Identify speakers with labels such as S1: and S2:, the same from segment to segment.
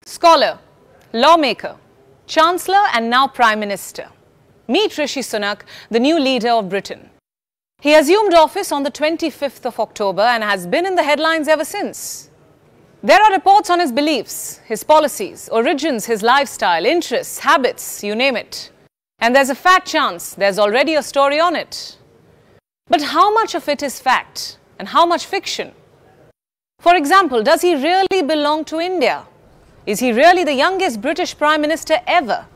S1: Scholar, lawmaker, chancellor and now Prime Minister. Meet Rishi Sunak, the new leader of Britain. He assumed office on the 25th of October and has been in the headlines ever since. There are reports on his beliefs, his policies, origins, his lifestyle, interests, habits, you name it. And there's a fat chance there's already a story on it. But how much of it is fact and how much fiction? For example, does he really belong to India? Is he really the youngest British Prime Minister ever?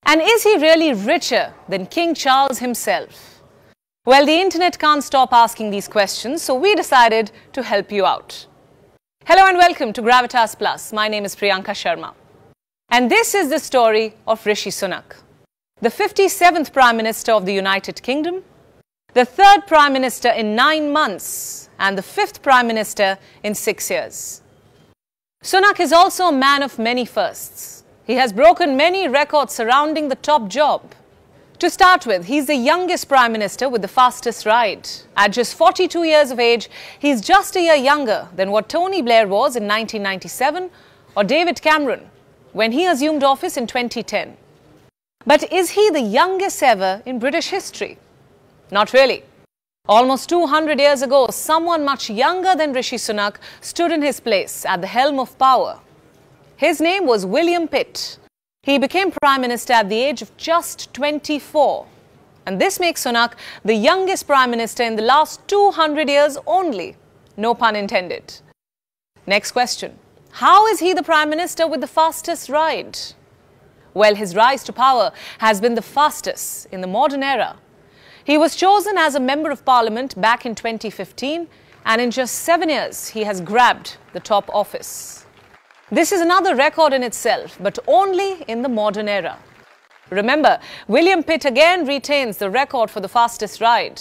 S1: And is he really richer than King Charles himself? Well, the internet can't stop asking these questions, so we decided to help you out. Hello and welcome to Gravitas Plus. My name is Priyanka Sharma. And this is the story of Rishi Sunak, the 57th Prime Minister of the United Kingdom, the 3rd Prime Minister in 9 months, and the 5th Prime Minister in 6 years. Sunak is also a man of many firsts. He has broken many records surrounding the top job. To start with, he's the youngest Prime Minister with the fastest ride. At just 42 years of age, he's just a year younger than what Tony Blair was in 1997 or David Cameron when he assumed office in 2010. But is he the youngest ever in British history? Not really. Almost 200 years ago, someone much younger than Rishi Sunak stood in his place at the helm of power. His name was William Pitt. He became Prime Minister at the age of just 24. And this makes Sunak the youngest Prime Minister in the last 200 years only. No pun intended. Next question. How is he the Prime Minister with the fastest ride? Well, his rise to power has been the fastest in the modern era. He was chosen as a Member of Parliament back in 2015, and in just 7 years, he has grabbed the top office. This is another record in itself, but only in the modern era. Remember, William Pitt again retains the record for the fastest ride.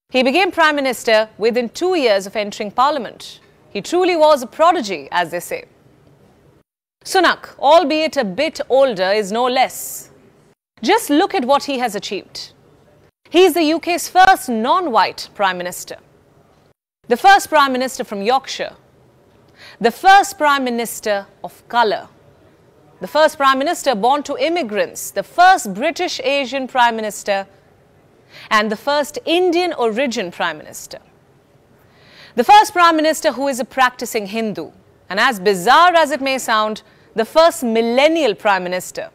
S1: He became Prime Minister within 2 years of entering Parliament. He truly was a prodigy, as they say. Sunak, albeit a bit older, is no less. Just look at what he has achieved. He is the UK's first non-white Prime Minister, the first Prime Minister from Yorkshire, the first Prime Minister of colour, the first Prime Minister born to immigrants, the first British Asian Prime Minister, and the first Indian origin Prime Minister. The first Prime Minister who is a practicing Hindu, and as bizarre as it may sound, the first millennial Prime Minister.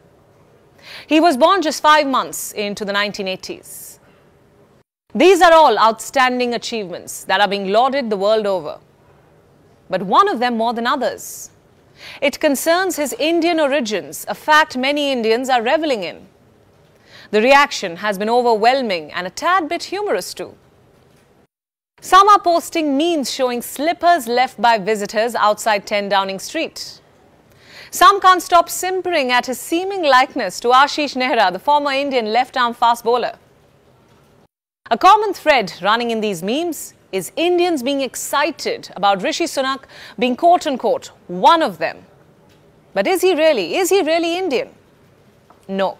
S1: He was born just 5 months into the 1980s. These are all outstanding achievements that are being lauded the world over. But one of them more than others. It concerns his Indian origins, a fact many Indians are reveling in. The reaction has been overwhelming and a tad bit humorous too. Some are posting memes showing slippers left by visitors outside 10 Downing Street. Some can't stop simpering at his seeming likeness to Ashish Nehra, the former Indian left-arm fast bowler. A common thread running in these memes is Indians being excited about Rishi Sunak being quote-unquote one of them. But is he really Indian? No.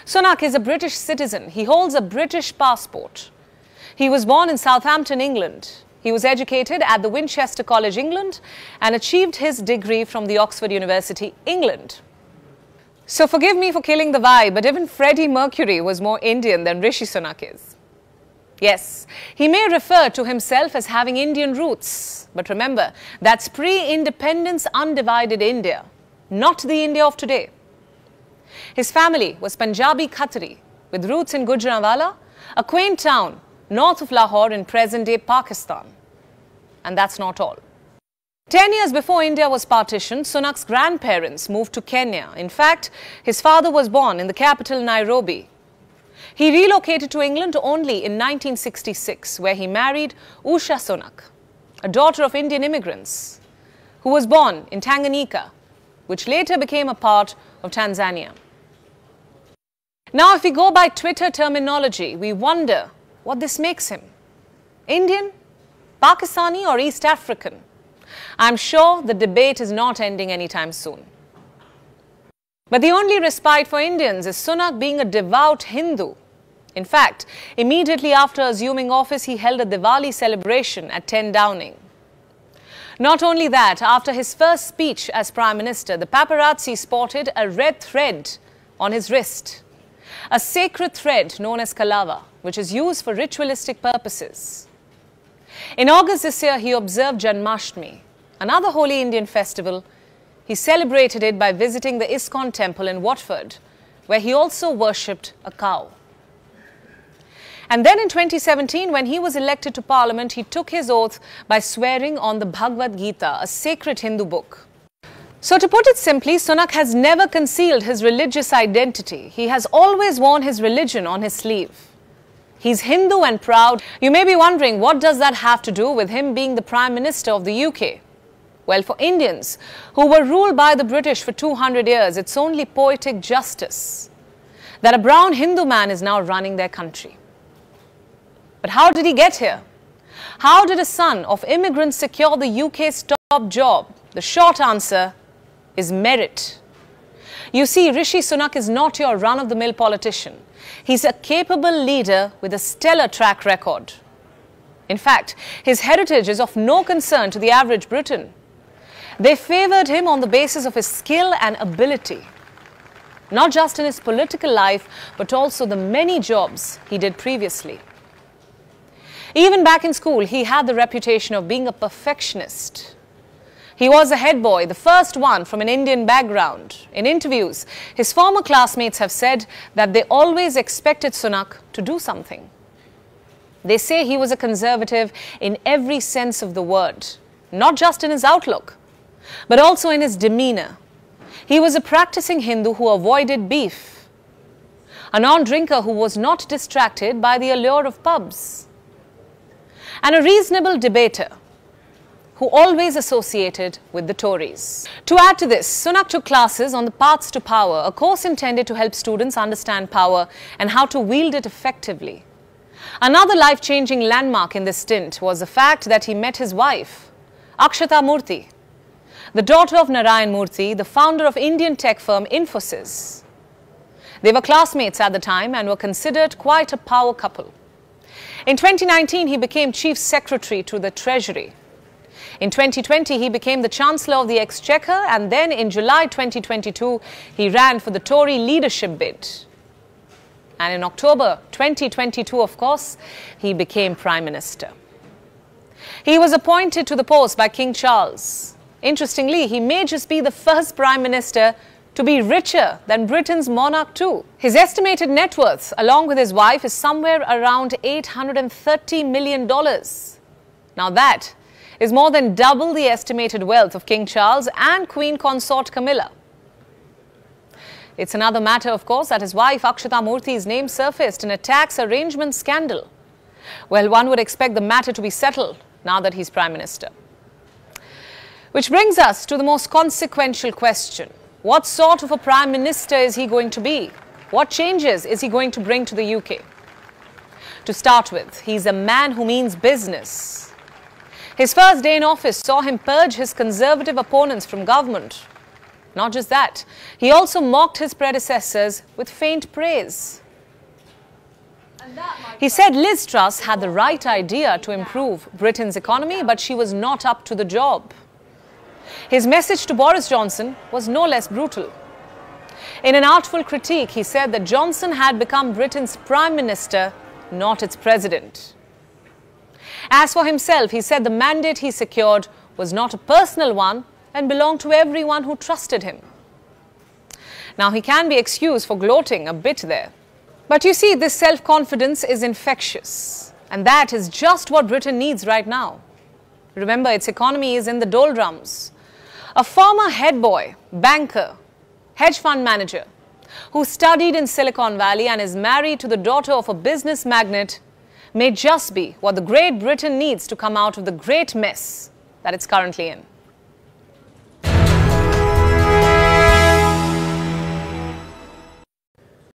S1: Sunak is a British citizen. He holds a British passport. He was born in Southampton, England. He was educated at the Winchester College, England, and achieved his degree from the Oxford University, England. So forgive me for killing the vibe, but even Freddie Mercury was more Indian than Rishi Sunak is. Yes, he may refer to himself as having Indian roots, but remember, that's pre-independence undivided India, not the India of today. His family was Punjabi Khatri, with roots in Gujranwala, a quaint town north of Lahore in present-day Pakistan. And that's not all. 10 years before India was partitioned, Sunak's grandparents moved to Kenya. In fact, his father was born in the capital Nairobi. He relocated to England only in 1966, where he married Usha Sunak, a daughter of Indian immigrants, who was born in Tanganyika, which later became a part of Tanzania. Now, if we go by Twitter terminology, we wonder what this makes him. Indian, Pakistani or East African? I'm sure the debate is not ending anytime soon. But the only respite for Indians is Sunak being a devout Hindu. In fact, immediately after assuming office, he held a Diwali celebration at 10 Downing. Not only that, after his first speech as Prime Minister, the paparazzi spotted a red thread on his wrist. A sacred thread known as kalava, which is used for ritualistic purposes. In August this year, he observed Janmashtami, another holy Indian festival. He celebrated it by visiting the ISKCON temple in Watford, where he also worshipped a cow. And then in 2017, when he was elected to Parliament, he took his oath by swearing on the Bhagavad Gita, a sacred Hindu book. So to put it simply, Sunak has never concealed his religious identity. He has always worn his religion on his sleeve. He's Hindu and proud. You may be wondering, what does that have to do with him being the Prime Minister of the UK? Well, for Indians who were ruled by the British for 200 years, it's only poetic justice that a brown Hindu man is now running their country. But how did he get here? How did a son of immigrants secure the UK's top job? The short answer is merit. You see, Rishi Sunak is not your run-of-the-mill politician. He's a capable leader with a stellar track record. In fact, his heritage is of no concern to the average Briton. They favoured him on the basis of his skill and ability, not just in his political life, but also the many jobs he did previously. Even back in school, he had the reputation of being a perfectionist. He was a head boy, the first one from an Indian background. In interviews, his former classmates have said that they always expected Sunak to do something. They say he was a conservative in every sense of the word, not just in his outlook, but also in his demeanour. He was a practicing Hindu who avoided beef, a non-drinker who was not distracted by the allure of pubs, and a reasonable debater who always associated with the Tories. To add to this, Sunak took classes on the paths to power, a course intended to help students understand power and how to wield it effectively. Another life-changing landmark in this stint was the fact that he met his wife, Akshata Murthy, the daughter of Narayan Murthy, the founder of Indian tech firm Infosys. They were classmates at the time and were considered quite a power couple. In 2019, he became Chief Secretary to the Treasury. In 2020, he became the Chancellor of the Exchequer, and then in July 2022, he ran for the Tory leadership bid. And in October 2022, of course, he became Prime Minister. He was appointed to the post by King Charles. Interestingly, he may just be the first Prime Minister to be richer than Britain's monarch too. His estimated net worth, along with his wife, is somewhere around $830 million. Now that is more than double the estimated wealth of King Charles and Queen Consort Camilla. It's another matter, of course, that his wife Akshata Murthy's name surfaced in a tax arrangement scandal. Well, one would expect the matter to be settled now that he's Prime Minister. Which brings us to the most consequential question. What sort of a Prime Minister is he going to be? What changes is he going to bring to the UK? To start with, he's a man who means business. His first day in office saw him purge his conservative opponents from government. Not just that, he also mocked his predecessors with faint praise. He said Liz Truss had the right idea to improve Britain's economy, but she was not up to the job. His message to Boris Johnson was no less brutal. In an artful critique, he said that Johnson had become Britain's Prime Minister, not its President. As for himself, he said the mandate he secured was not a personal one and belonged to everyone who trusted him. Now, he can be excused for gloating a bit there. But you see, this self-confidence is infectious. And that is just what Britain needs right now. Remember, its economy is in the doldrums. A former head boy, banker, hedge fund manager, who studied in Silicon Valley and is married to the daughter of a business magnate, may just be what the Great Britain needs to come out of the great mess that it's currently in.